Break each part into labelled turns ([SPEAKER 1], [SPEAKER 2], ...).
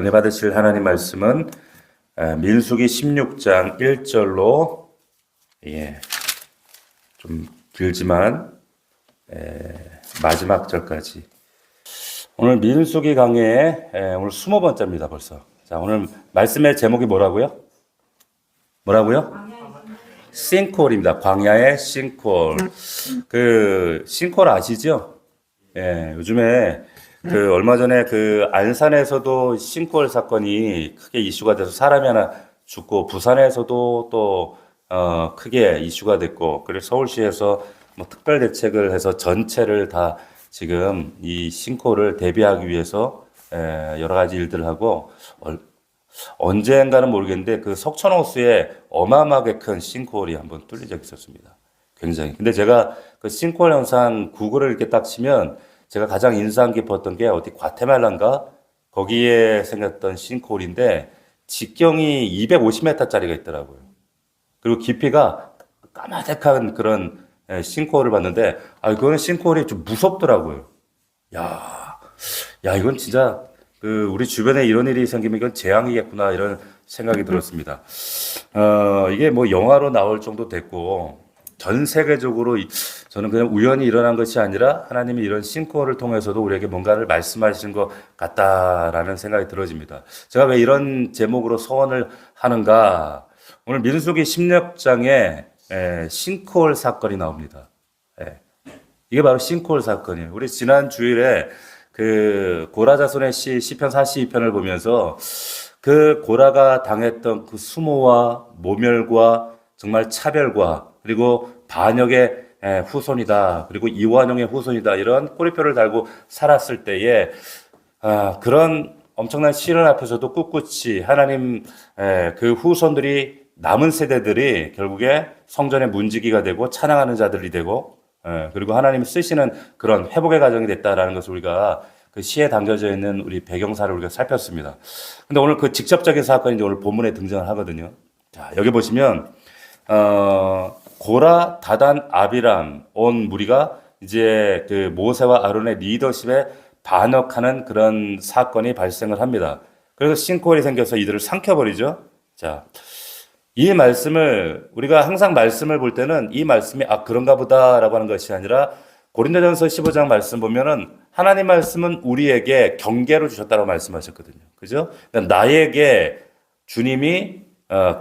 [SPEAKER 1] 은혜 받으실 하나님 말씀은 민수기 16장 1절로 좀 길지만 마지막 절까지. 오늘 민수기 강해의 오늘 20번째입니다 벌써. 자, 오늘 말씀의 제목이 뭐라고요? 싱크홀입니다. 광야의 싱크홀. 그 싱크홀 아시죠? 요즘에 얼마 전에 안산에서도 싱크홀 사건이 크게 이슈가 돼서 사람이 하나 죽고, 부산에서도 또 크게 이슈가 됐고, 그리고 서울시에서 뭐 특별 대책을 해서 전체를 다 지금 이 싱크홀을 대비하기 위해서 여러 가지 일들을 하고, 언젠가는 모르겠는데 그 석촌호수에 어마어마하게 큰 싱크홀이 한번 뚫린 적이 있었습니다. 굉장히. 근데 제가 그 싱크홀 영상 구글을 이렇게 딱 치면 제가 가장 인상 깊었던 게 어디 과테말라인가? 거기에 생겼던 싱크홀인데 직경이 250m짜리가 있더라고요. 그리고 깊이가 까마득한 그런 싱크홀을 봤는데, 그거는 싱크홀이 좀 무섭더라고요. 야, 이건 진짜 우리 주변에 이런 일이 생기면 이건 재앙이겠구나, 이런 생각이 들었습니다. 이게 뭐 영화로 나올 정도 됐고, 전 세계적으로 저는 그냥 우연히 일어난 것이 아니라 하나님이 이런 싱크홀을 통해서도 우리에게 뭔가를 말씀하시는 것 같다라는 생각이 들어집니다. 제가 왜 이런 제목으로 서원을 하는가? 오늘 민수기 16장에 싱크홀 사건이 나옵니다. 이게 바로 싱크홀 사건이에요. 우리 지난 주일에 고라 자손의 시편 42편을 보면서 그 고라가 당했던 그 수모와 모멸과 정말 차별과, 그리고 반역의 후손이다, 그리고 이완용의 후손이다, 이런 꼬리표를 달고 살았을 때에 그런 엄청난 시련 앞에서도 꿋꿋이 하나님 그 후손들이, 남은 세대들이 결국에 성전의 문지기가 되고 찬양하는 자들이 되고, 그리고 하나님이 쓰시는 그런 회복의 과정이 됐다라는 것을 우리가 그 시에 담겨져 있는 우리 배경사를 우리가 살폈습니다. 근데 오늘 그 직접적인 사건이 이제 오늘 본문에 등장을 하거든요. 자, 여기 보시면 고라, 다단, 아비람 온 무리가 이제 그 모세와 아론의 리더십에 반역하는 그런 사건이 발생을 합니다. 그래서 싱크홀이 생겨서 이들을 삼켜버리죠. 자, 이 말씀을 우리가 항상 말씀을 볼 때는 이 말씀이 그런가 보다라고 하는 것이 아니라, 고린도전서 15장 말씀 보면은 하나님 말씀은 우리에게 경계로 주셨다고 말씀하셨거든요. 그죠? 그러니까 나에게 주님이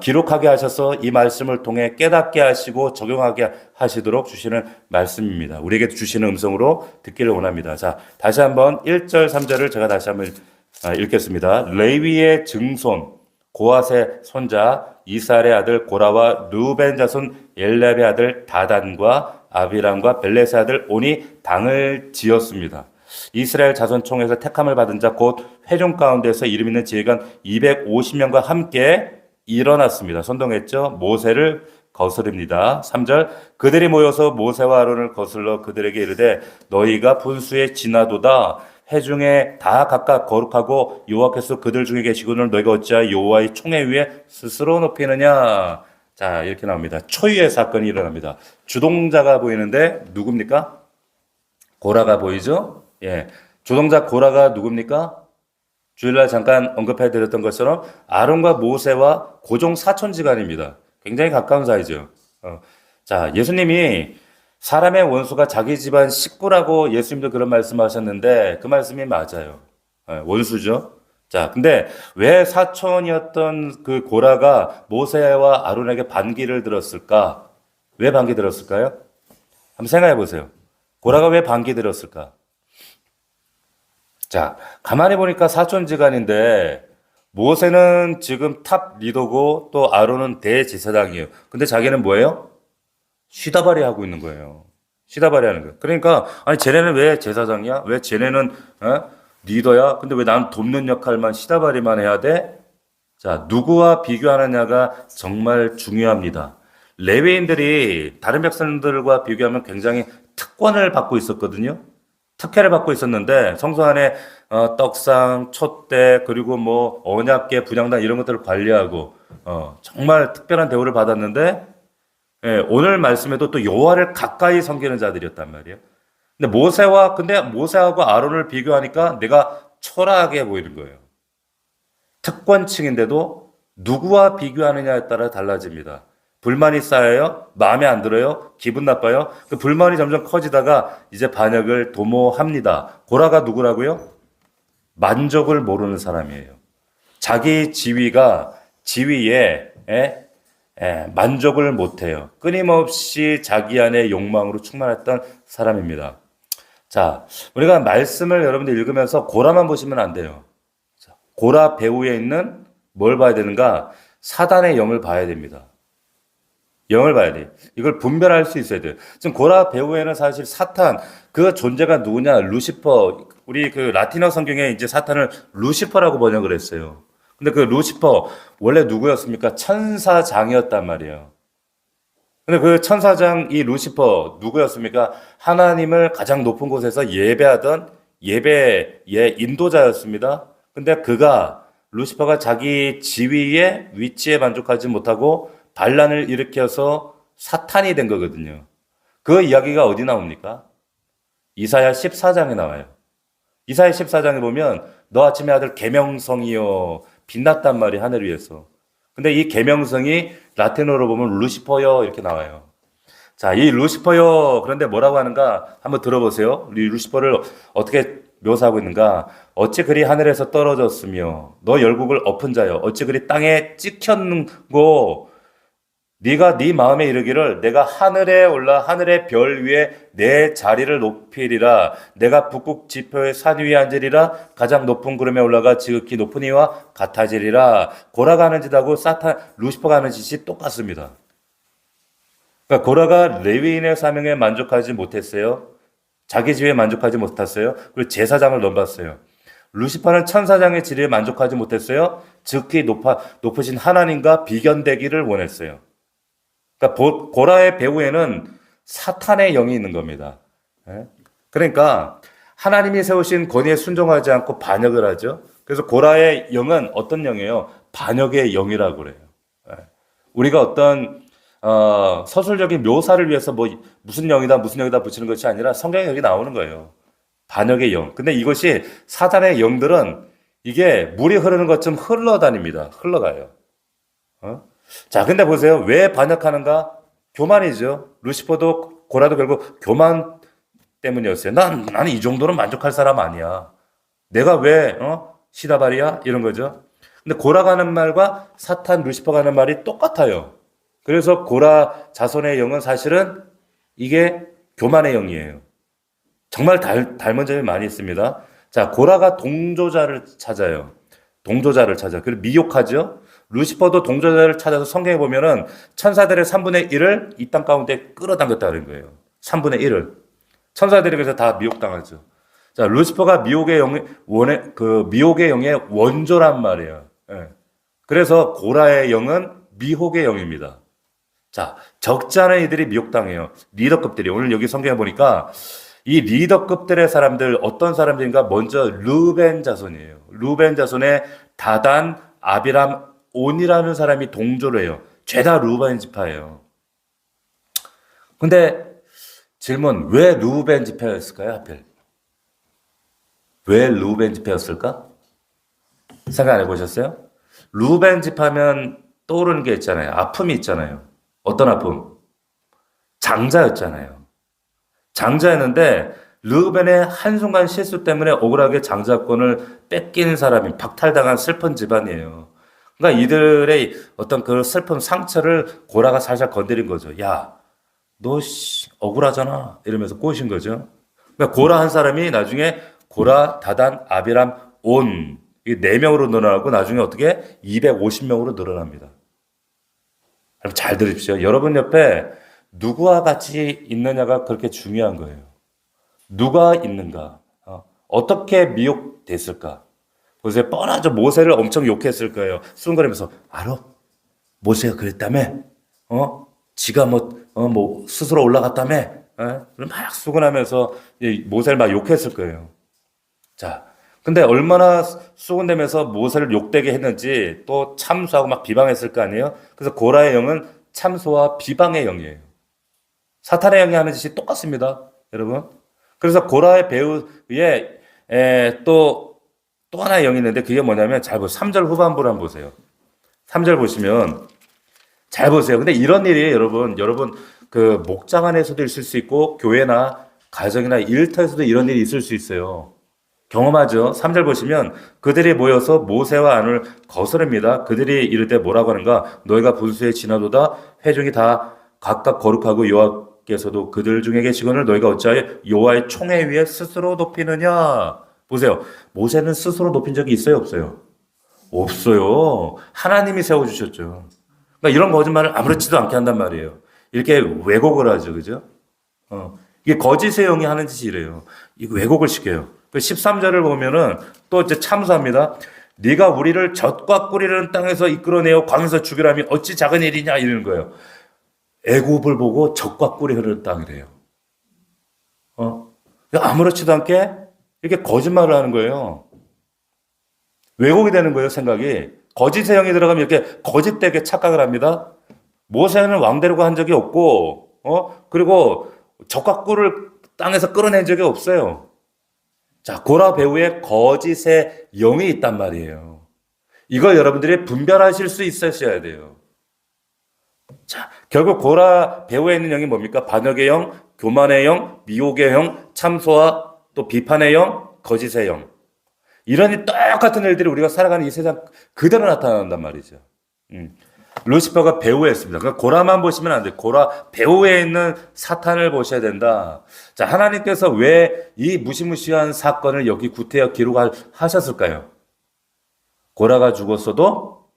[SPEAKER 1] 기록하게 하셔서 이 말씀을 통해 깨닫게 하시고 적용하게 하시도록 주시는 말씀입니다. 우리에게 주시는 음성으로 듣기를 원합니다. 자, 다시 한번 1절, 3절을 제가 다시 한번 읽겠습니다. 레위의 증손 고핫의 손자 이스라엘의 아들 고라와 루벤 자손 엘렙의 아들 다단과 아비람과 벨렛의 아들 온이 당을 지었습니다. 이스라엘 자손 총에서 택함을 받은 자 곧 회중 가운데서 이름 있는 지휘관 250명과 함께 일어났습니다. 선동했죠. 모세를 거스릅니다. 3절, 그들이 모여서 모세와 아론을 거슬러 그들에게 이르되 너희가 분수에 지나도다. 회중에 다 각각 거룩하고 여호와께서 그들 중에 계시거늘 너희가 어찌하여 여호와의 총회 위에 스스로 높이느냐. 자, 이렇게 나옵니다. 초유의 사건이 일어납니다. 주동자가 보이는데 누굽니까? 고라가 보이죠? 주동자 고라가 누굽니까? 주일날 잠깐 언급해드렸던 것처럼 아론과 모세와 고종 사촌지간입니다. 굉장히 가까운 사이죠. 자, 예수님이 사람의 원수가 자기 집안 식구라고 예수님도 그런 말씀하셨는데 그 말씀이 맞아요. 원수죠. 자, 근데 왜 사촌이었던 그 고라가 모세와 아론에게 반기를 들었을까? 왜 반기 들었을까요? 한번 생각해 보세요. 고라가 왜 반기 들었을까? 자, 가만히 보니까 사촌지간인데 모세는 지금 탑 리더고 또 아론은 대제사장이에요. 근데 자기는 뭐예요? 쉬다발이 하고 있는 거예요. 쉬다발이 하는 거예요. 그러니까 아니 쟤네는 왜 제사장이야? 왜 쟤네는 리더야? 근데 왜 난 돕는 역할만 쉬다발이만 해야 돼? 자, 누구와 비교하느냐가 정말 중요합니다. 레위인들이 다른 백성들과 비교하면 굉장히 특권을 받고 있었거든요. 특혜를 받고 있었는데 성소 안에 떡상, 촛대, 그리고 뭐 언약궤, 분향단 이런 것들을 관리하고 정말 특별한 대우를 받았는데, 오늘 말씀에도 또 여호와를 가까이 섬기는 자들이었단 말이에요. 근데 모세하고 아론을 비교하니까 내가 초라하게 보이는 거예요. 특권층인데도 누구와 비교하느냐에 따라 달라집니다. 불만이 쌓여요? 마음에 안 들어요? 기분 나빠요? 그 불만이 점점 커지다가 이제 반역을 도모합니다. 고라가 누구라고요? 만족을 모르는 사람이에요. 자기 지위에 만족을 못해요. 끊임없이 자기 안의 욕망으로 충만했던 사람입니다. 자, 우리가 말씀을 여러분들 읽으면서 고라만 보시면 안 돼요. 자, 고라 배후에 있는 뭘 봐야 되는가? 사단의 영을 봐야 됩니다. 영을 봐야 돼. 이걸 분별할 수 있어야 돼요. 지금 고라 배후에는 사실 사탄, 그 존재가 누구냐? 루시퍼. 우리 그 라틴어 성경에 이제 사탄을 루시퍼라고 번역을 했어요. 근데 그 루시퍼, 원래 누구였습니까? 천사장이었단 말이에요. 근데 그 천사장 이 루시퍼 누구였습니까? 하나님을 가장 높은 곳에서 예배하던 예배의 인도자였습니다. 근데 루시퍼가 자기 지위에 위치에 만족하지 못하고 반란을 일으켜서 사탄이 된 거거든요. 그 이야기가 어디 나옵니까? 이사야 14장에 나와요. 이사야 14장에 보면 너 아침의 아들 계명성이여 빛났단 말이 하늘 위에서. 근데 이 계명성이 라틴어로 보면 루시퍼여 이렇게 나와요. 자, 이 루시퍼여 그런데 뭐라고 하는가 한번 들어보세요. 이 루시퍼를 어떻게 묘사하고 있는가? 어찌 그리 하늘에서 떨어졌으며 너 열국을 엎은 자여 어찌 그리 땅에 찍혔는고 네가 네 마음에 이르기를 내가 하늘에 올라 하늘의 별 위에 내 자리를 높이리라 내가 북극 지표의 산 위에 앉으리라 가장 높은 구름에 올라가 지극히 높은 이와 같아지리라. 고라가 하는 짓하고 루시퍼가 하는 짓이 똑같습니다. 그러니까 고라가 레위인의 사명에 만족하지 못했어요. 자기 지위에 만족하지 못했어요. 그리고 제사장을 넘봤어요. 루시퍼는 천사장의 지위에 만족하지 못했어요. 즉히 높으신 하나님과 비견되기를 원했어요. 그러니까 고라의 배후에는 사탄의 영이 있는 겁니다. 그러니까 하나님이 세우신 권위에 순종하지 않고 반역을 하죠. 그래서 고라의 영은 어떤 영이에요? 반역의 영이라고 그래요. 우리가 어떤 서술적인 묘사를 위해서 무슨 영이다 붙이는 것이 아니라 성경에 여기 나오는 거예요. 반역의 영. 근데 이것이 사탄의 영들은 이게 물이 흐르는 것처럼 흘러다닙니다. 흘러가요. 자, 근데 보세요. 왜 반역하는가? 교만이죠. 루시퍼도 고라도 결국 교만 때문이었어요. 나는 이 정도는 만족할 사람 아니야. 내가 왜 시다발이야? 이런 거죠. 근데 고라가 하는 말과 사탄 루시퍼가 하는 말이 똑같아요. 그래서 고라 자손의 영은 사실은 이게 교만의 영이에요. 정말 닮은 점이 많이 있습니다. 자, 고라가 동조자를 찾아요. 그리고 미혹하죠. 루시퍼도 동조자를 찾아서 성경에 보면은 천사들의 3분의 1을 이 땅 가운데 끌어당겼다는 거예요. 3분의 1을. 천사들이 그래서 다 미혹당하죠. 자, 루시퍼가 미혹의 영의 원조란 말이에요. 예. 그래서 고라의 영은 미혹의 영입니다. 자, 적지 않은 이들이 미혹당해요. 리더급들이. 오늘 여기 성경에 보니까 이 리더급들의 사람들, 어떤 사람들인가? 먼저 르벤 자손이에요. 르벤 자손의 다단, 아비람, 온이라는 사람이 동조를 해요. 죄다 르벤 지파예요. 근데 질문, 왜 르벤 지파였을까요, 하필? 왜 르벤 지파였을까? 생각 안 해보셨어요? 르벤 지파면 떠오르는 게 있잖아요. 아픔이 있잖아요. 어떤 아픔? 장자였잖아요. 장자였는데 르벤의 한순간 실수 때문에 억울하게 장자권을 뺏긴 사람이 박탈당한 슬픈 집안이에요. 그러니까 이들의 어떤 그 슬픈 상처를 고라가 살살 건드린 거죠. 야, 너 억울하잖아. 이러면서 꼬신 거죠. 그러니까 고라 한 사람이 나중에 고라, 다단, 아비람, 온 이 4명으로 늘어나고 나중에 어떻게 250명으로 늘어납니다. 여러분 잘 들으십시오. 여러분 옆에 누구와 같이 있느냐가 그렇게 중요한 거예요. 누가 있는가? 어떻게 미혹됐을까? 보세요. 뻔하죠. 모세를 엄청 욕했을 거예요. 수군거리면서 알아? 모세가 그랬다며? 지가 스스로 올라갔다며? 그럼 막 수군하면서 모세를 막 욕했을 거예요. 자, 근데 얼마나 수군대면서 모세를 욕되게 했는지 또 참소하고 막 비방했을 거 아니에요? 그래서 고라의 영은 참소와 비방의 영이에요. 사탄의 영이 하는 짓이 똑같습니다. 여러분. 그래서 고라의 배후에 또 또 하나의 영이 있는데 그게 뭐냐면 잘 보세요. 3절 후반부를 한번 보세요. 3절 보시면 잘 보세요. 근데 이런 일이 여러분 그 목장 안에서도 있을 수 있고 교회나 가정이나 일터에서도 이런 일이 있을 수 있어요. 경험하죠. 3절 보시면 그들이 모여서 모세와 아론을 거스릅니다. 그들이 이를 때 뭐라고 하는가? 너희가 분수에 지나도다 회중이 다 각각 거룩하고 여호와께서도 그들 중에 계시거늘 너희가 어찌하여 여호와의 총회 위에 스스로 높이느냐? 보세요. 모세는 스스로 높인 적이 있어요, 없어요? 없어요. 하나님이 세워주셨죠. 그러니까 이런 거짓말을 아무렇지도 않게 한단 말이에요. 이렇게 왜곡을 하죠, 그죠? 이게 거짓의 영이 하는 짓이 이래요. 이거 왜곡을 시켜요. 그 13절을 보면은 또 이제 참수합니다. 네가 우리를 젖과 꿀이라는 땅에서 이끌어내어 광에서 죽이라면 어찌 작은 일이냐 이러는 거예요. 애굽을 보고 젖과 꿀이 흐르는 땅이래요. 아무렇지도 않게 이렇게 거짓말을 하는 거예요. 왜곡이 되는 거예요, 생각이. 거짓의 영이 들어가면 이렇게 거짓되게 착각을 합니다. 모세는 왕되려고 한 적이 없고, 그리고 젖과 꿀을 땅에서 끌어낸 적이 없어요. 자, 고라 배후에 거짓의 영이 있단 말이에요. 이걸 여러분들이 분별하실 수 있으셔야 돼요. 자, 결국 고라 배후에 있는 영이 뭡니까? 반역의 영, 교만의 영, 미혹의 영, 참소와 또 비판의 영, 거짓의 영. 이런 똑같은 일들이 우리가 살아가는 이 세상 그대로 나타난단 말이죠. 루시퍼가 배후에 있습니다. 그러니까 고라만 보시면 안 돼요. 고라 배후에 있는 사탄을 보셔야 된다. 자, 하나님께서 왜 이 무시무시한 사건을 여기 구태여 기록하셨을까요? 고라가 죽었어도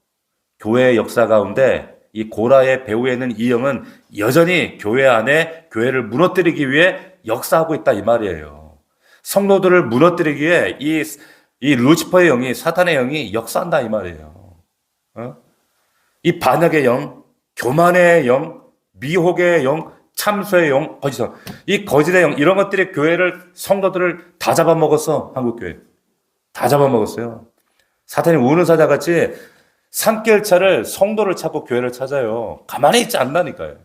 [SPEAKER 1] 교회의 역사 가운데 이 고라의 배후에 있는 이 영은 여전히 교회 안에 교회를 무너뜨리기 위해 역사하고 있다 이 말이에요. 성도들을 무너뜨리기 위해 이 루시퍼의 영이, 사탄의 영이 역사한다 이 말이에요. 이 반역의 영, 교만의 영, 미혹의 영, 참소의 영, 거짓의 영. 이 거짓의 영, 이런 것들이 교회를, 성도들을 다 잡아먹었어. 한국교회. 다 잡아먹었어요. 사탄이 우는 사자같이 산길차를 성도를 찾고 교회를 찾아요. 가만히 있지 않다니까요.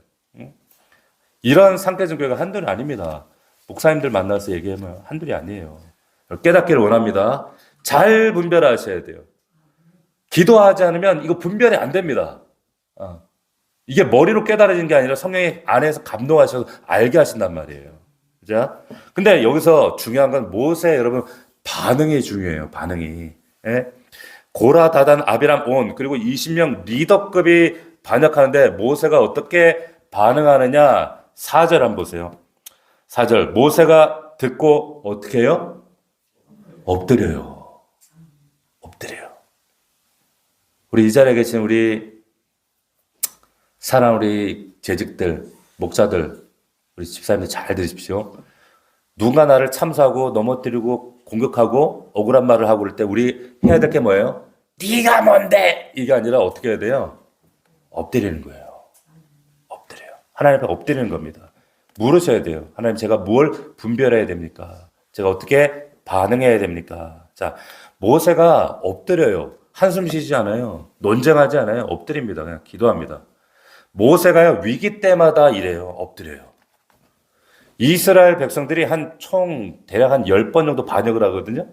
[SPEAKER 1] 이런 산깨진 교회가 한둘이 아닙니다. 목사님들 만나서 얘기하면 한둘이 아니에요. 깨닫기를 원합니다. 잘 분별하셔야 돼요. 기도하지 않으면 이거 분별이 안 됩니다. 이게 머리로 깨달아진 게 아니라 성령이 안에서 감동하셔서 알게 하신단 말이에요. 자, 근데 여기서 중요한 건 모세 여러분 반응이 중요해요. 반응이. 예? 고라, 다단, 아비람, 온 그리고 20명 리더급이 반역하는데 모세가 어떻게 반응하느냐 4절 한번 보세요. 4절 모세가 듣고 어떻게 해요? 엎드려요. 엎드려요. 우리 이 자리에 계신 우리 사랑 우리 재직들, 목사들, 우리 집사님들 잘 들으십시오. 누가 나를 참수하고 넘어뜨리고 공격하고 억울한 말을 하고 그럴 때 우리 해야 될 게 뭐예요? 네가 뭔데? 이게 아니라 어떻게 해야 돼요? 엎드리는 거예요. 엎드려요. 하나님 앞에 엎드리는 겁니다. 물으셔야 돼요. 하나님 제가 뭘 분별해야 됩니까? 제가 어떻게 반응해야 됩니까? 자, 모세가 엎드려요. 한숨 쉬지 않아요. 논쟁하지 않아요. 엎드립니다. 그냥 기도합니다. 모세가요, 위기 때마다 이래요. 엎드려요. 이스라엘 백성들이 대략 한 10번 정도 반역을 하거든요.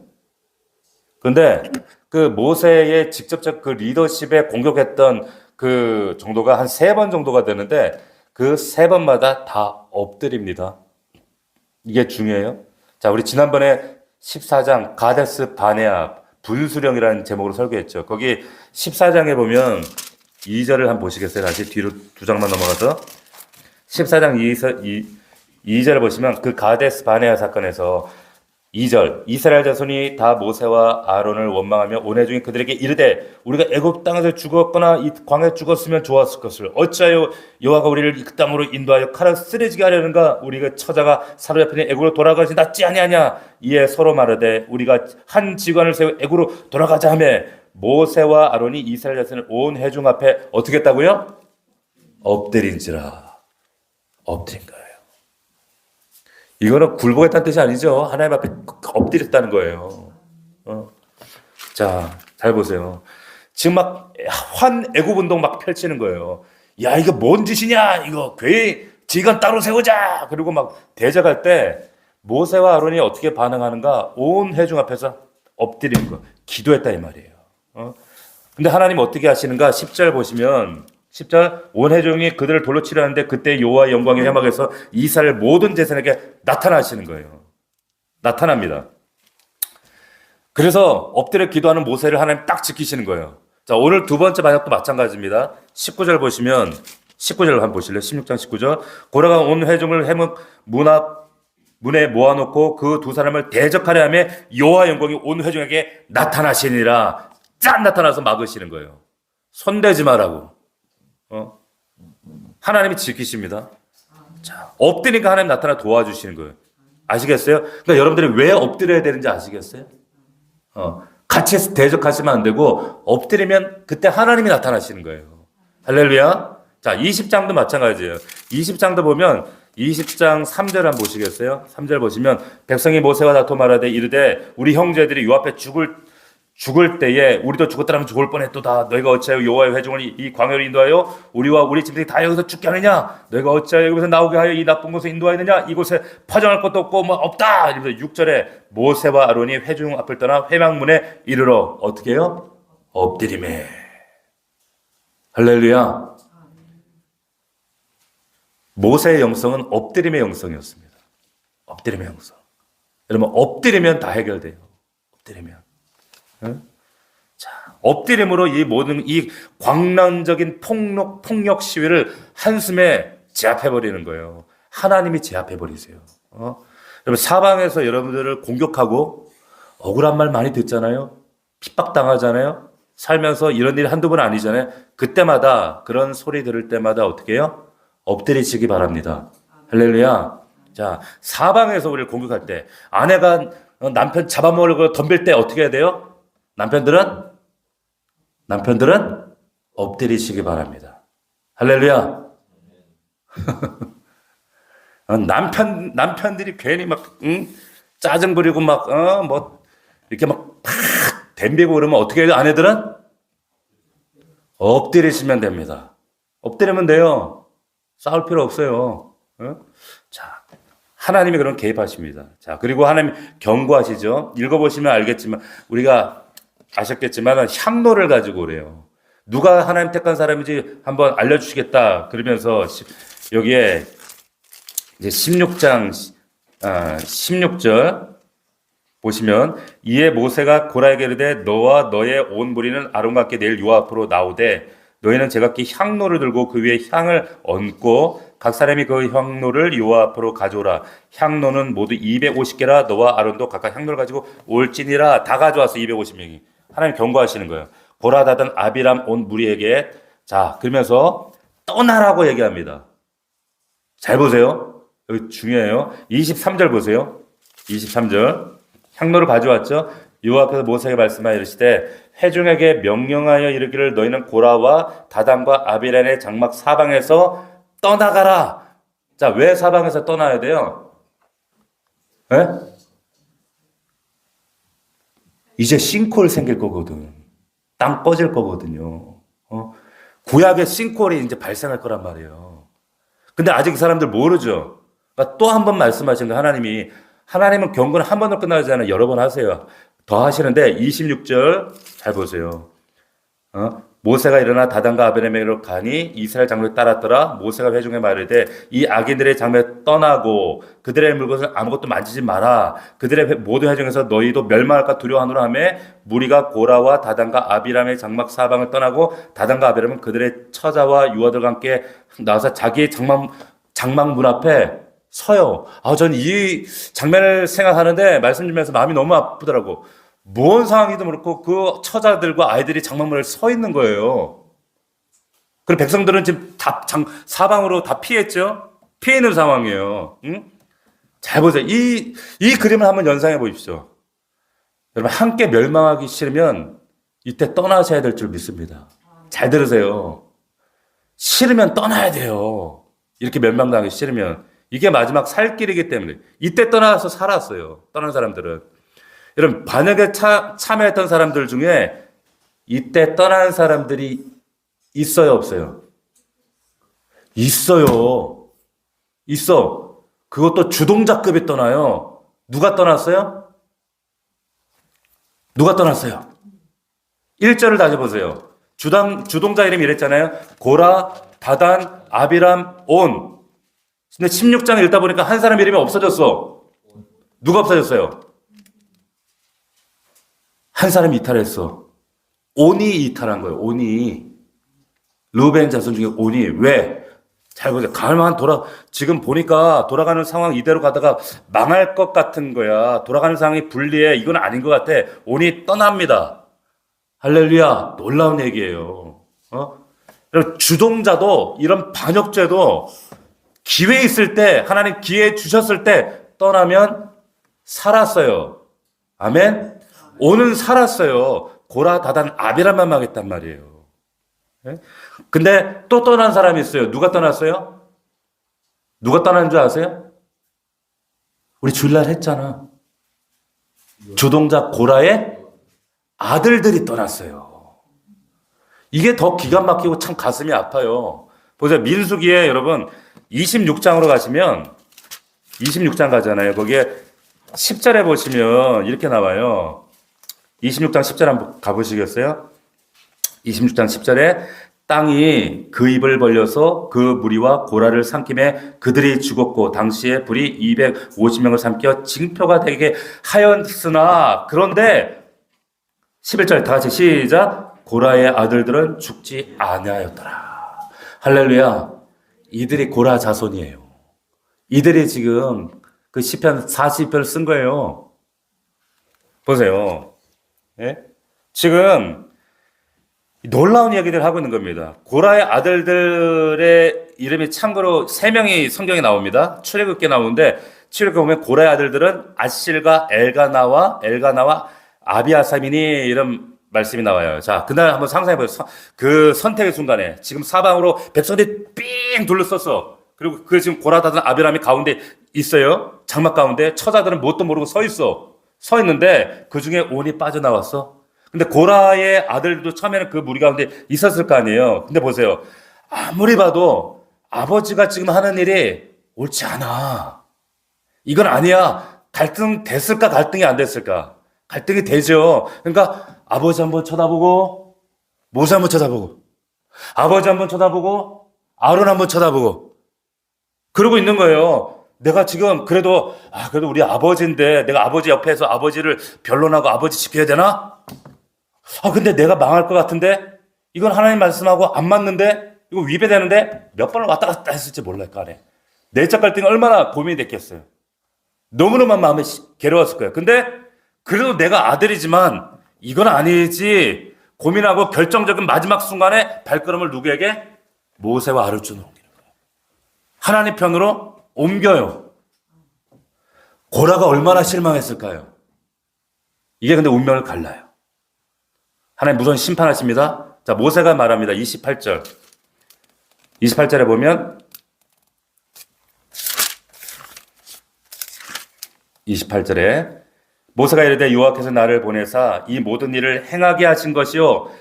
[SPEAKER 1] 근데 그 모세의 직접적 그 리더십에 공격했던 그 정도가 한 3번 정도가 되는데 그 3번마다 다 엎드립니다. 이게 중요해요. 자, 우리 지난번에 14장 가데스 바네아 분수령이라는 제목으로 설교했죠. 거기 14장에 보면 2절을 한번 보시겠어요? 다시 뒤로 2장만 넘어가서 14장 2절을 보시면 그 가데스 바네아 사건에서 2절 이스라엘 자손이 다 모세와 아론을 원망하며 온 회중이 그들에게 이르되 우리가 애굽 땅에서 죽었거나 이 광야에 죽었으면 좋았을 것을 어찌하여 여호와가 우리를 이 땅으로 인도하여 칼을 쓰러지게 하려는가 우리가 처자가 사로잡히는 애굽으로 돌아가지 낫지 아니하냐 이에 서로 말하되 우리가 한 지관을 세워 애굽으로 돌아가자 하며 모세와 아론이 이스라엘 자손을 온 회중 앞에 어떻게 했다고요? 엎드린지라. 엎드린 거예요. 이거는 굴복했다는 뜻이 아니죠. 하나님 앞에 엎드렸다는 거예요. 자, 잘 보세요. 지금 막 애굽 운동 막 펼치는 거예요. 야, 이거 뭔 짓이냐? 이거 교회 지휘관 따로 세우자. 그리고 막 대적할 때 모세와 아론이 어떻게 반응하는가? 온 회중 앞에서 엎드리는 거. 기도했다 이 말이에요. 근데 하나님 어떻게 하시는가? 10절 보시면 10절 온 회중이 그들을 돌로 치려 하는데 그때 여호와의 영광이 회막에서 이스라엘 모든 제사장에게 나타나시는 거예요. 나타납니다. 그래서 엎드려 기도하는 모세를 하나님 딱 지키시는 거예요. 자, 오늘 두 번째 반역도 마찬가지입니다. 19절 보시면 19절 한번 보실래요? 16장 19절. 고라가 온 회중을 해문 문에 모아놓고 그 두 사람을 대적하려 하며 여호와 영광이 온 회중에게 나타나시니라. 짠 나타나서 막으시는 거예요. 손대지 말라고. 하나님이 지키십니다. 자, 엎드리니까 하나님 나타나 도와주시는 거예요. 아시겠어요? 그러니까 여러분들이 왜 엎드려야 되는지 아시겠어요? 같이 대적하시면 안 되고 엎드리면 그때 하나님이 나타나시는 거예요. 할렐루야. 자, 20장도 마찬가지예요. 20장도 보면 20장 3절 한번 보시겠어요? 3절 보시면 백성이 모세와 다투 말하되 이르되 우리 형제들이 요 앞에 죽을 때에 우리도 죽었다면 죽을 뻔했도다. 너희가 어찌하여 여호와의 회중을 이 광야로 인도하여 우리와 우리 집들이 다 여기서 죽게 하느냐? 너희가 어찌하여 여기서 나오게 하여 이 나쁜 곳에 인도하느냐? 이곳에 파정할 것도 없고 뭐 없다. 이러면서 6절에 모세와 아론이 회중 앞을 떠나 회막문에 이르러 어떻게 해요? 엎드리매. 할렐루야. 모세의 영성은 엎드림의 영성이었습니다. 엎드림의 영성. 여러분 엎드리면 다 해결돼요. 엎드리면. 자, 엎드림으로 이 모든 이 광란적인 폭력 시위를 한숨에 제압해버리는 거예요. 하나님이 제압해버리세요. 여러분 사방에서 여러분들을 공격하고 억울한 말 많이 듣잖아요. 핍박당하잖아요. 살면서 이런 일이 한두 번 아니잖아요. 그때마다 그런 소리 들을 때마다 어떻게 해요? 엎드리시기 바랍니다. 할렐루야. 자, 사방에서 우리를 공격할 때 아내가 남편 잡아먹으려고 덤빌 때 어떻게 해야 돼요? 남편들은 엎드리시기 바랍니다. 할렐루야. 남편들이 괜히 막 짜증 부리고 막 뭐 이렇게 막 덤비고 그러면 어떻게 해요? 아내들은 엎드리시면 됩니다. 엎드리면 돼요. 싸울 필요 없어요. 자, 하나님이 그런 개입하십니다. 자, 그리고 하나님 경고하시죠. 읽어보시면 알겠지만 우리가 아셨겠지만 향로를 가지고 오래요. 누가 하나님 택한 사람인지 한번 알려주시겠다. 그러면서 여기에 이제 16장 16절 보시면 이에 모세가 고라에게 이르되 너와 너의 온 무리는 아론과 함께 내일 여호와 앞으로 나오되 너희는 제각기 향로를 들고 그 위에 향을 얹고 각 사람이 그 향로를 여호와 앞으로 가져오라. 향로는 모두 250개라 너와 아론도 각각 향로를 가지고 올지니라. 다 가져와서 250명이. 하나님 경고하시는 거예요. 고라 다단 아비람 온 무리에게. 자, 그러면서 떠나라고 얘기합니다. 잘 보세요. 여기 중요해요. 23절 보세요. 23절. 향로를 가져왔죠. 여호와께서 모세에게 말씀하여 이르시되 회중에게 명령하여 이르기를 너희는 고라와 다단과 아비란의 장막 사방에서 떠나가라. 자, 왜 사방에서 떠나야 돼요? 에? 이제 싱크홀 생길 거거든. 땅 꺼질 거거든요. 구약의 싱크홀이 이제 발생할 거란 말이에요. 근데 아직 그 사람들 모르죠. 그러니까 또 한 번 말씀하신 거 하나님은 경고는 한 번으로 끝나지 않아요. 여러 번 하세요. 더 하시는데 26절 잘 보세요. 모세가 일어나 다단과 아비라함에게로 가니 이스라엘 장로를 따랐더라. 모세가 회중에 말하되 이 악인들의 장로에 떠나고 그들의 물것을 아무것도 만지지 마라. 그들의 모든 회중에서 너희도 멸망할까 두려워하노라 하며 무리가 고라와 다단과 아비람의 장막 사방을 떠나고 다단과 아비람은 그들의 처자와 유아들과 함께 나와서 자기의 장막 문 앞에 서요. 저는 이 장면을 생각하는데 말씀 주면서 마음이 너무 아프더라고. 뭔 상황이든 그렇고 그 처자들과 아이들이 장막문에 서 있는 거예요. 그리고 백성들은 지금 다 사방으로 다 피했죠. 피해 있는 상황이에요. 응? 잘 보세요. 이 그림을 한번 연상해 보십시오. 여러분 함께 멸망하기 싫으면 이때 떠나셔야 될 줄 믿습니다. 잘 들으세요. 싫으면 떠나야 돼요. 이렇게 멸망당하기 싫으면. 이게 마지막 살 길이기 때문에 이때 떠나서 살았어요. 떠난 사람들은. 여러분 반역에 참여했던 사람들 중에 이때 떠난 사람들이 있어요, 없어요? 있어요. 있어. 그것도 주동자급이 떠나요. 누가 떠났어요? 누가 떠났어요? 1절을 다시 보세요. 주동자 이름이 이랬잖아요. 고라, 다단, 아비람, 온. 근데 16장 읽다 보니까 한 사람 이름이 없어졌어. 누가 없어졌어요? 한 사람이 이탈했어. 온이 이탈한 거예요. 온이. 르우벤 자손 중에 온이. 왜? 잘 보세요. 지금 보니까 돌아가는 상황 이대로 가다가 망할 것 같은 거야. 돌아가는 상황이 불리해. 이건 아닌 것 같아. 온이 떠납니다. 할렐루야. 놀라운 얘기예요. 주동자도 이런 반역죄도 기회 있을 때, 하나님 기회 주셨을 때 떠나면 살았어요. 아멘? 온은 살았어요. 고라, 다단, 아비람만 망했단 말이에요. 근데 또 떠난 사람이 있어요. 누가 떠났어요? 누가 떠난 줄 아세요? 우리 주일날 했잖아. 주동자 고라의 아들들이 떠났어요. 이게 더 기가 막히고 참 가슴이 아파요. 보세요. 민수기에 여러분 26장으로 가시면 26장 가잖아요. 거기에 10절에 보시면 이렇게 나와요. 26장 10절 한번 가보시겠어요? 26장 10절에 땅이 그 입을 벌려서 그 무리와 고라를 삼킴에 그들이 죽었고 당시에 불이 250명을 삼켜 징표가 되게 하였으나 그런데 11절 다 같이 시작. 고라의 아들들은 죽지 아니하였더라. 할렐루야. 이들이 고라 자손이에요. 이들이 지금 그 시편 40편을 쓴 거예요. 보세요. 예? 지금 놀라운 이야기들을 하고 있는 겁니다. 고라의 아들들의 이름이 참고로 3명이 성경에 나옵니다. 출애굽기에 나오는데 출애굽에 보면 고라의 아들들은 아실과 엘가나와 아비아사민이 이런 말씀이 나와요. 자, 그날 한번 상상해 보세요. 그 선택의 순간에 지금 사방으로 백성들이 삥 둘러섰어. 그리고 그 지금 고라다든 아비람이 가운데 있어요. 장막 가운데 처자들은 뭣도 모르고 서 있어. 서 있는데 그 중에 온이 빠져나왔어. 근데 고라의 아들도 처음에는 그 무리 가운데 있었을 거 아니에요. 근데 보세요. 아무리 봐도 아버지가 지금 하는 일이 옳지 않아. 이건 아니야. 갈등 됐을까? 갈등이 안 됐을까? 갈등이 되죠. 그러니까 아버지 한번 쳐다보고 모세 한번 쳐다보고 아버지 한번 쳐다보고 아론 한번 쳐다보고 그러고 있는 거예요. 내가 지금 그래도 우리 아버지인데 내가 아버지 옆에서 아버지를 변론하고 아버지 지켜야 되나? 근데 내가 망할 것 같은데 이건 하나님 말씀하고 안 맞는데 이거 위배되는데 몇 번을 왔다 갔다 했을지 몰랄 거 아니에요. 내적 갈등이 얼마나 고민이 됐겠어요. 너무너무 마음이 괴로웠을 거예요. 근데 그래도 내가 아들이지만 이건 아니지 고민하고 결정적인 마지막 순간에 발걸음을 누구에게? 모세와 아론으로 옮기는 거예요. 하나님 편으로 옮겨요. 고라가 얼마나 실망했을까요? 이게 근데 운명을 갈라요. 하나님 무서운 심판하십니다. 자, 모세가 말합니다. 28절. 28절에 보면 28절에 모세가 이르되 여호와께서 나를 보내사 이 모든 일을 행하게 하신 것이요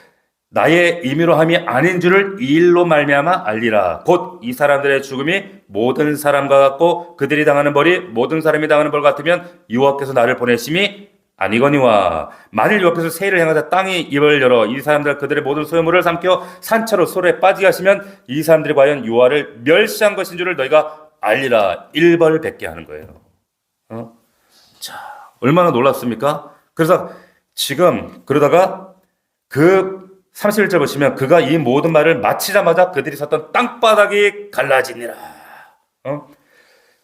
[SPEAKER 1] 나의 임의로 함이 아닌 줄을 이 일로 말미암아 알리라. 곧 이 사람들의 죽음이 모든 사람과 같고 그들이 당하는 벌이 모든 사람이 당하는 벌 같으면 여호와께서 나를 보내심이 아니거니와 만일 여호와께서 새 일을 행하자 땅이 입을 열어 이 사람들 그들의 모든 소유물을 삼켜 산채로 소로에 빠지게 하시면 이 사람들이 과연 여호와를 멸시한 것인 줄을 너희가 알리라. 일벌 뵙게 하는 거예요. 자, 얼마나 놀랍습니까? 그래서 지금 그러다가 그 31절 보시면 그가 이 모든 말을 마치자마자 그들이 섰던 땅바닥이 갈라지니라.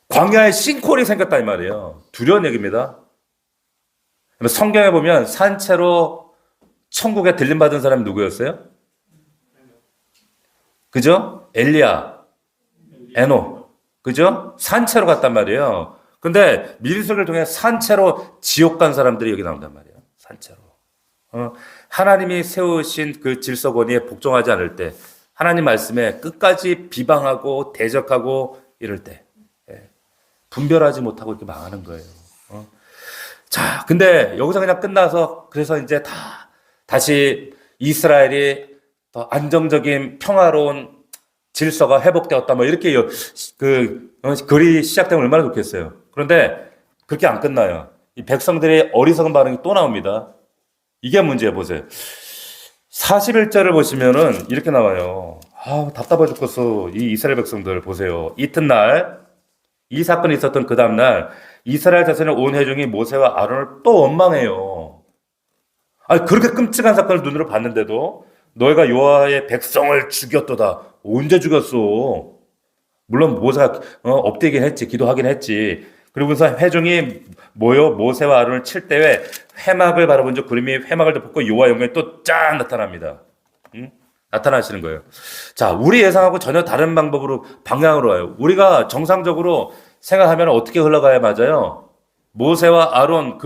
[SPEAKER 1] 광야에 싱크홀이 생겼다 이 말이에요. 두려운 얘기입니다. 성경에 보면 산채로 천국에 들림받은 사람이 누구였어요? 그죠? 엘리야, 에노, 그죠? 산채로 갔단 말이에요. 근데 민수를 통해 산채로 지옥 간 사람들이 여기 나온단 말이에요. 산채로. 하나님이 세우신 그 질서 권위에 복종하지 않을 때, 하나님 말씀에 끝까지 비방하고 대적하고 이럴 때, 분별하지 못하고 이렇게 망하는 거예요. 자, 근데 여기서 그냥 끝나서 그래서 이제 다시 이스라엘이 더 안정적인 평화로운 질서가 회복되었다. 뭐 이렇게 글이 시작되면 얼마나 좋겠어요. 그런데 그렇게 안 끝나요. 이 백성들의 어리석은 반응이 또 나옵니다. 이게 문제예요. 보세요. 41절을 보시면은 이렇게 나와요. 아, 답답해 죽겠어. 이 이스라엘 백성들 보세요. 이튿날 이 사건이 있었던 그 다음날 이스라엘 자손의 온 회중이 모세와 아론을 또 원망해요. 아니, 그렇게 끔찍한 사건을 눈으로 봤는데도 너희가 여호와의 백성을 죽였도다. 언제 죽였어? 물론 모세가 엎드리긴 했지, 기도하긴 했지. 그리고서 회중이 모여 모세와 아론을 칠 때에 회막을 바라본 적 구름이 회막을 덮고 여호와 영광이 또 쫙 나타납니다. 응? 나타나시는 거예요. 자, 우리 예상하고 전혀 다른 방법으로 방향으로 와요. 우리가 정상적으로 생각하면 어떻게 흘러가야 맞아요? 모세와 아론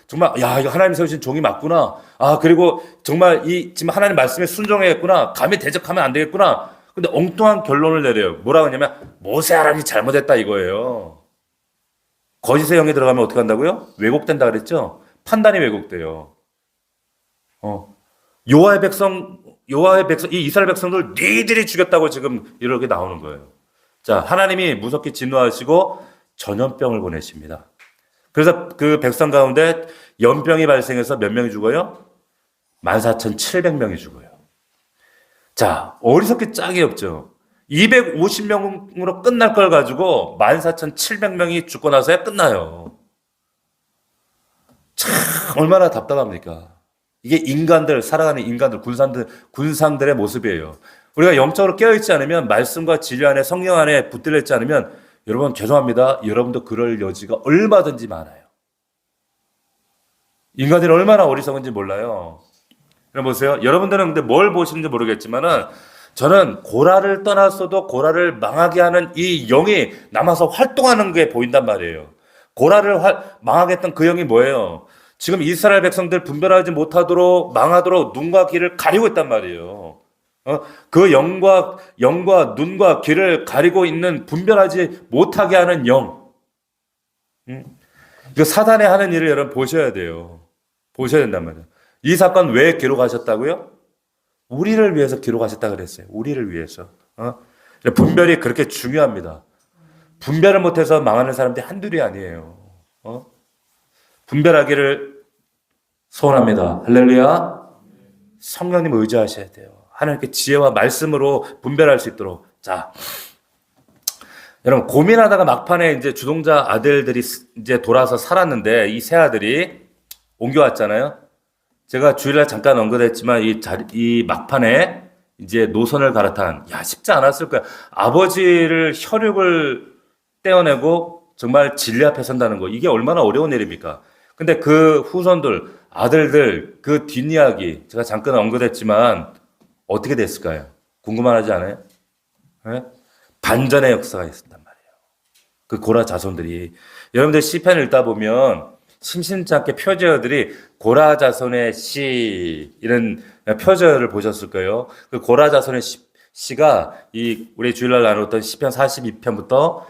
[SPEAKER 1] 정말 야, 이거 하나님 세우신 종이 맞구나. 아, 그리고 정말 이 지금 하나님 말씀에 순종해야겠구나. 감히 대적하면 안 되겠구나. 근데 엉뚱한 결론을 내려요. 뭐라고 하냐면 모세 아론이 잘못했다 이거예요. 거짓의 영이 들어가면 어떻게 한다고요? 왜곡된다 그랬죠? 판단이 왜곡돼요. 여호와의 백성, 이 이스라엘 백성들 니들이 죽였다고 지금 이렇게 나오는 거예요. 자, 하나님이 무섭게 진노하시고 전염병을 보내십니다. 그래서 그 백성 가운데 연병이 발생해서 몇 명이 죽어요? 14,700명이 죽어요. 자, 어리석게 짝이 없죠. 250명으로 끝날 걸 가지고 14,700명이 죽고 나서야 끝나요. 참 얼마나 답답합니까? 이게 살아가는 인간들, 군상들의 모습이에요. 우리가 영적으로 깨어있지 않으면, 말씀과 진리 안에, 성령 안에 붙들려 있지 않으면, 여러분 죄송합니다. 여러분도 그럴 여지가 얼마든지 많아요. 인간들이 얼마나 어리석은지 몰라요. 그럼 보세요. 여러분들은 근데 뭘 보시는지 모르겠지만은, 저는 고라를 떠났어도 고라를 망하게 하는 이 영이 남아서 활동하는 게 보인단 말이에요. 고라를 망하게 했던 그 영이 뭐예요? 지금 이스라엘 백성들 분별하지 못하도록 망하도록 눈과 귀를 가리고 있단 말이에요. 그 영과 눈과 귀를 가리고 있는 분별하지 못하게 하는 영. 이거 사단의 하는 일을 여러분 보셔야 돼요. 보셔야 된단 말이에요. 이 사건 왜 기록하셨다고요? 우리를 위해서 기록하셨다 그랬어요. 우리를 위해서. 분별이 그렇게 중요합니다. 분별을 못해서 망하는 사람들이 한둘이 아니에요. 분별하기를 소원합니다. 할렐루야. 성령님 의지하셔야 돼요. 하나님께 지혜와 말씀으로 분별할 수 있도록. 자, 여러분 고민하다가 막판에 이제 주동자 아들들이 이제 돌아서 살았는데 이 세 아들이 옮겨왔잖아요. 제가 주일날 잠깐 언급했지만 이 막판에 이제 노선을 갈아탄, 쉽지 않았을 거야. 아버지를 혈육을 떼어내고 정말 진리 앞에 선다는 거, 이게 얼마나 어려운 일입니까? 근데 그 후손들, 아들들, 그 뒷이야기, 제가 잠깐 언급했지만 어떻게 됐을까요? 궁금하지 않아요? 네? 반전의 역사가 있었단 말이에요. 그 고라 자손들이. 여러분들 시편 읽다 보면 심심치 않게 표제어들이 고라 자손의 시, 이런 표제어를 보셨을 거예요. 그 고라 자손의 시가 우리 주일날 나눴던 시편 42편부터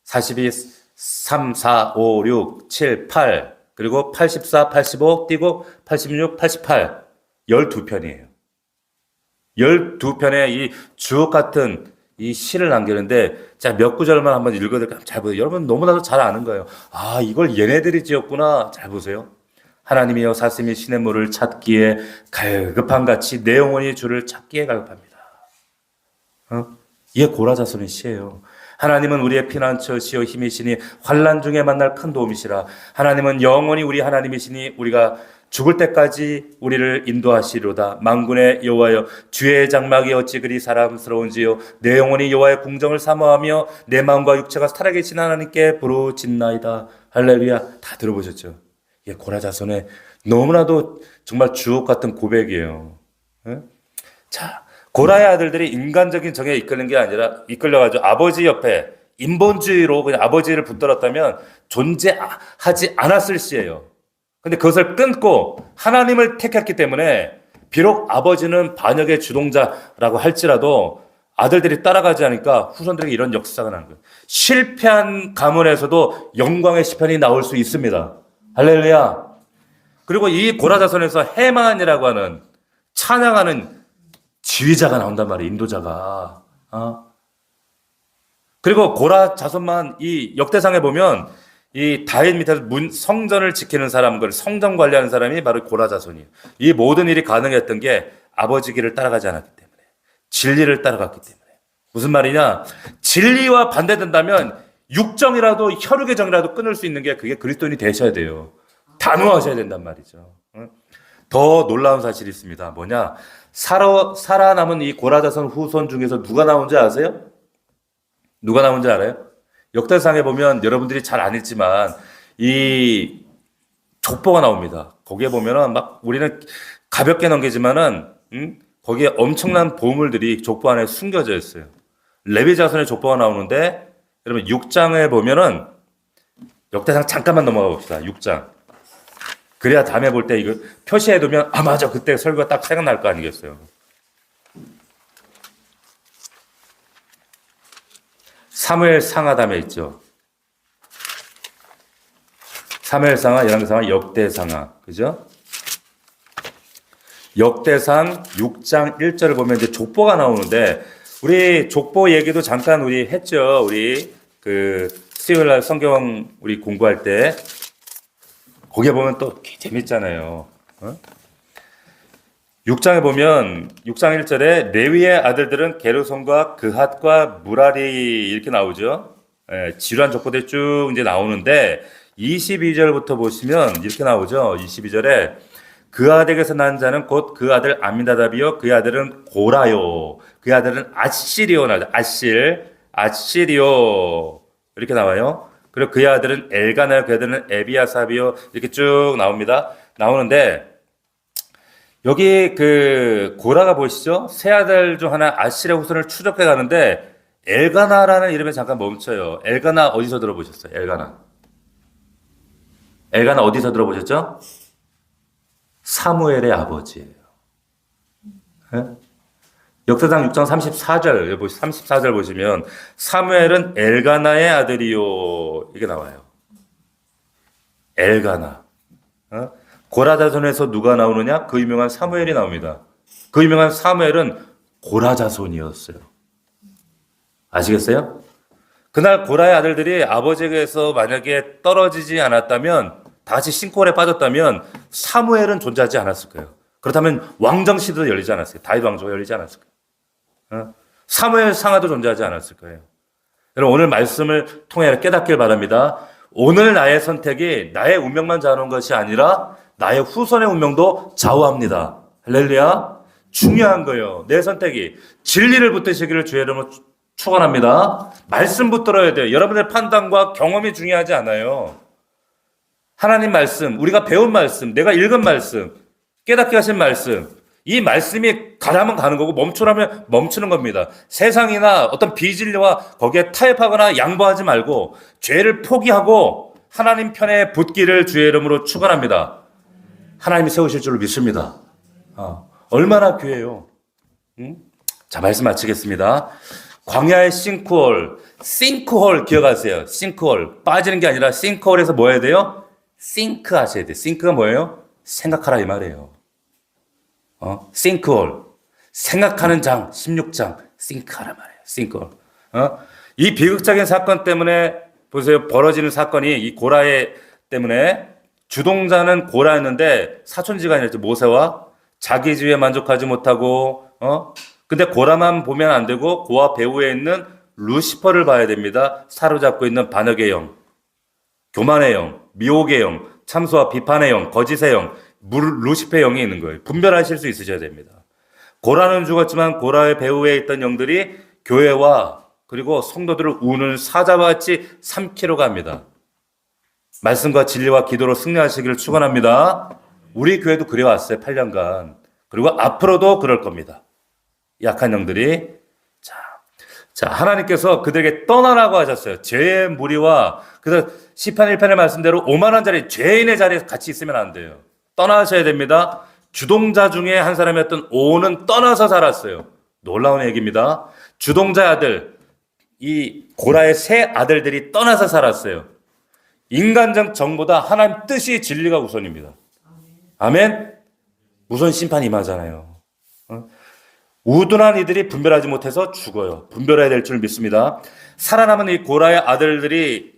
[SPEAKER 1] 42, 3, 4, 5, 6, 7, 8, 그리고 84, 85, 띄고 86, 88, 12편이에요. 12편의 이 주옥 같은 이 시를 남기는데, 자, 몇 구절만 한번 읽어드릴까요? 잘 보세요. 여러분 너무나도 잘 아는 거예요. 아, 이걸 얘네들이 지었구나. 잘 보세요. 하나님이여 사슴이 시냇물을 찾기에 갈급한 같이 내 영혼이 주를 찾기에 갈급합니다. 이게 고라 자손의 시예요. 하나님은 우리의 피난처시여 힘이시니 환난 중에 만날 큰 도움이시라. 하나님은 영원히 우리 하나님이시니 우리가 죽을 때까지 우리를 인도하시리로다. 만군의 여호와여, 주의 장막이 어찌 그리 사랑스러운지요. 내 영혼이 여호와의 궁정을 사모하며 내 마음과 육체가 살아계신 하나님께 부르짖나이다. 할렐루야. 다 들어보셨죠? 이게 고라 자손의 너무나도 정말 주옥 같은 고백이에요. 자, 고라의 아들들이 인간적인 정에 이끌린 게 아니라 이끌려가지고 아버지 옆에 인본주의로 그냥 아버지를 붙들었다면 존재하지 않았을 시예요. 근데 그것을 끊고 하나님을 택했기 때문에 비록 아버지는 반역의 주동자라고 할지라도 아들들이 따라가지 않으니까 후손들에게 이런 역사가 나는 거예요. 실패한 가문에서도 영광의 시편이 나올 수 있습니다. 할렐루야. 그리고 이 고라 자손에서 해만이라고 하는 찬양하는 지휘자가 나온단 말이에요. 인도자가. 그리고 고라 자손만 이 역대상에 보면 이 다윗 밑에서 성전을 지키는 사람, 성전 관리하는 사람이 바로 고라 자손이에요. 이 모든 일이 가능했던 게 아버지 길을 따라가지 않았기 때문에. 진리를 따라갔기 때문에. 무슨 말이냐? 진리와 반대된다면 육정이라도 혈육의 정이라도 끊을 수 있는 게 그게 그리스도인이 되셔야 돼요. 단호하셔야 된단 말이죠. 더 놀라운 사실이 있습니다. 뭐냐? 살아남은 이 고라자손 후손 중에서 누가 나온지 아세요? 누가 나온지 알아요? 역대상에 보면 여러분들이 잘 안 읽지만 이 족보가 나옵니다. 거기에 보면은 막 우리는 가볍게 넘기지만은 거기에 엄청난 보물들이 족보 안에 숨겨져 있어요. 레위 자손의 족보가 나오는데 여러분 6장에 보면은 역대상 잠깐만 넘어가 봅시다. 6장. 그래야 다음에 볼 때 이거 표시해두면 아 맞아 그때 설교가 딱 생각날 거 아니겠어요. 사무엘 상하담에 있죠. 사무엘 상하, 열왕상하, 역대상하, 그죠? 역대상 6장 1절을 보면 이제 족보가 나오는데 우리 족보 얘기도 잠깐 우리 했죠. 우리 그 수요일 날 성경 우리 공부할 때 거기에 보면 또 재밌잖아요. 6장에 보면 6장 1절에 레위의 아들들은 게르손과 그핫과 무라리 이렇게 나오죠. 지루한 족보들이 쭉 이제 나오는데 22절부터 보시면 이렇게 나오죠. 22절에 그 아들에게서 난 자는 곧 그 아들 아미나답이요 그의 아들은 고라요 그의 아들은 아시리오 나오죠. 아시리오 이렇게 나와요. 그리고 그의 아들은 엘가나요 그의 아들은 에비아삽이요 이렇게 쭉 나옵니다. 나오는데 여기 그 고라가 보이시죠? 세 아들 중 하나 아실의 후손을 추적해 가는데 엘가나라는 이름에 잠깐 멈춰요. 엘가나 어디서 들어보셨어요? 엘가나 어디서 들어보셨죠? 사무엘의 아버지예요. 네? 역사상 6장 34절 보시면 사무엘은 엘가나의 아들이요 이게 나와요. 엘가나. 고라 자손에서 누가 나오느냐? 그 유명한 사무엘이 나옵니다. 그 유명한 사무엘은 고라 자손이었어요. 아시겠어요? 그날 고라의 아들들이 아버지에게서 만약에 떨어지지 않았다면 다 같이 신골에 빠졌다면 사무엘은 존재하지 않았을 거예요. 그렇다면 왕정 시대도 열리지 않았어요. 다윗 왕조가 열리지 않았을 거예요. 사무엘 상하도 존재하지 않았을 거예요. 여러분 오늘 말씀을 통해 깨닫길 바랍니다. 오늘 나의 선택이 나의 운명만 좌우하는 것이 아니라 나의 후손의 운명도 좌우합니다. 할렐루야. 중요한 거예요. 내 선택이 진리를 붙드시기를 주의 이름으로 축원합니다. 말씀 붙들어야 돼요. 여러분의 판단과 경험이 중요하지 않아요. 하나님 말씀, 우리가 배운 말씀, 내가 읽은 말씀, 깨닫게 하신 말씀, 이 말씀이 가라면 가는 거고 멈추라면 멈추는 겁니다. 세상이나 어떤 비진리와 거기에 타협하거나 양보하지 말고 죄를 포기하고 하나님 편에 붙기를 주의 이름으로 축원합니다. 하나님이 세우실 줄로 믿습니다. 얼마나 귀해요. 자, 말씀 마치겠습니다. 광야의 싱크홀 기억하세요. 싱크홀 빠지는 게 아니라 싱크홀에서 뭐 해야 돼요? 싱크 하셔야 돼요. 싱크가 뭐예요? 생각하라 이 말이에요. 싱크홀 생각하는 장 16장 싱크하라 말이에요. 싱크홀. 이 비극적인 사건 때문에 보세요. 벌어지는 사건이 이 고라의 때문에 주동자는 고라였는데 사촌지간이었죠. 모세와 자기 지위에 만족하지 못하고 근데 고라만 보면 안 되고 고와 배후에 있는 루시퍼를 봐야 됩니다. 사로잡고 있는 반역의 영, 교만의 영, 미혹의 영, 참소와 비판의 영, 거짓의 영, 루시퍼의 영이 있는 거예요. 분별하실 수 있으셔야 됩니다. 고라는 죽었지만 고라의 배후에 있던 영들이 교회와 그리고 성도들을 우는 사자와 같이 삼키러 갑니다. 말씀과 진리와 기도로 승리하시기를 축원합니다. 우리 교회도 그래왔어요. 8년간. 그리고 앞으로도 그럴 겁니다. 약한 영들이. 자, 하나님께서 그들에게 떠나라고 하셨어요. 죄의 무리와 그래서 시편 1편의 말씀대로 오만한 자리, 죄인의 자리에 같이 있으면 안 돼요. 떠나셔야 됩니다. 주동자 중에 한 사람이었던 오는 떠나서 살았어요. 놀라운 얘기입니다. 주동자의 아들, 이 고라의 세 아들들이 떠나서 살았어요. 인간적 정보다 하나님 뜻이 진리가 우선입니다. 아멘? 우선 심판이 임하잖아요. 우둔한 이들이 분별하지 못해서 죽어요. 분별해야 될 줄 믿습니다. 살아남은 이 고라의 아들들이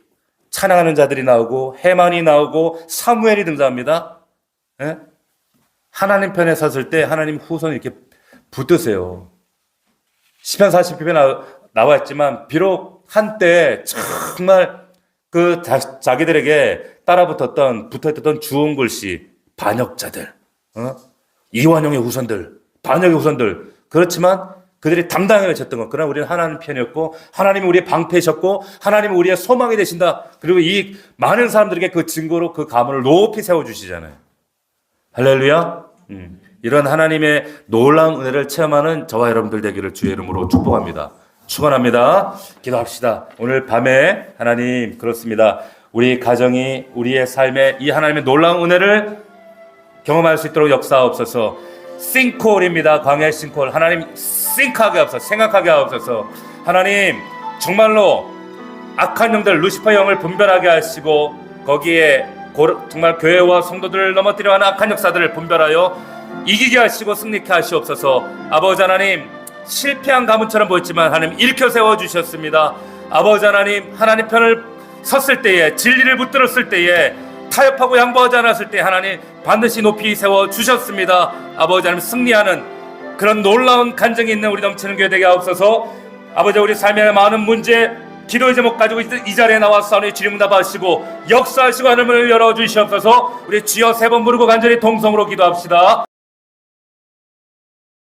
[SPEAKER 1] 찬양하는 자들이 나오고 해만이 나오고 사무엘이 등장합니다. 예? 하나님 편에 섰을 때 하나님 후손이 이렇게 붙드세요. 시편 40편에 나와 있지만 비록 한때 정말 그 자기들에게 붙어있던 주홍글씨 반역자들, 이완용의 후손들, 반역의 후손들, 그렇지만 그들이 당당하게 외쳤던 것. 그러나 우리는 하나님 편이었고 하나님이 우리의 방패이셨고 하나님이 우리의 소망이 되신다. 그리고 이 많은 사람들에게 그 증거로 그 가문을 높이 세워주시잖아요. 할렐루야. 이런 하나님의 놀라운 은혜를 체험하는 저와 여러분들 되기를 주의 이름으로 축복합니다. 축원합니다. 기도합시다. 오늘 밤에 하나님, 그렇습니다. 우리 가정이 우리의 삶에 이 하나님의 놀라운 은혜를 경험할 수 있도록 역사하옵소서. 싱크홀입니다. 광야의 싱크홀. 하나님 싱크하게 하옵소서. 생각하게 하옵소서. 하나님 정말로 악한 영들, 루시퍼 영을 분별하게 하시고 거기에 정말 교회와 성도들을 넘어뜨려 하는 악한 역사들을 분별하여 이기게 하시고 승리케 하시옵소서. 아버지 하나님, 실패한 가문처럼 보였지만 하나님 일으켜 세워주셨습니다. 아버지 하나님, 하나님 편을 섰을 때에, 진리를 붙들었을 때에, 타협하고 양보하지 않았을 때 하나님 반드시 높이 세워주셨습니다. 아버지 하나님, 승리하는 그런 놀라운 간증이 있는 우리 넘치는 교회 되게 하옵소서. 아버지, 우리 삶의 많은 문제, 기도의 제목 가지고 이 자리에 나와서 하나님 질문답하시고 역사하시고 하늘문을 열어주시옵소서. 우리 주여 세 번 부르고 간절히 동성으로 기도합시다.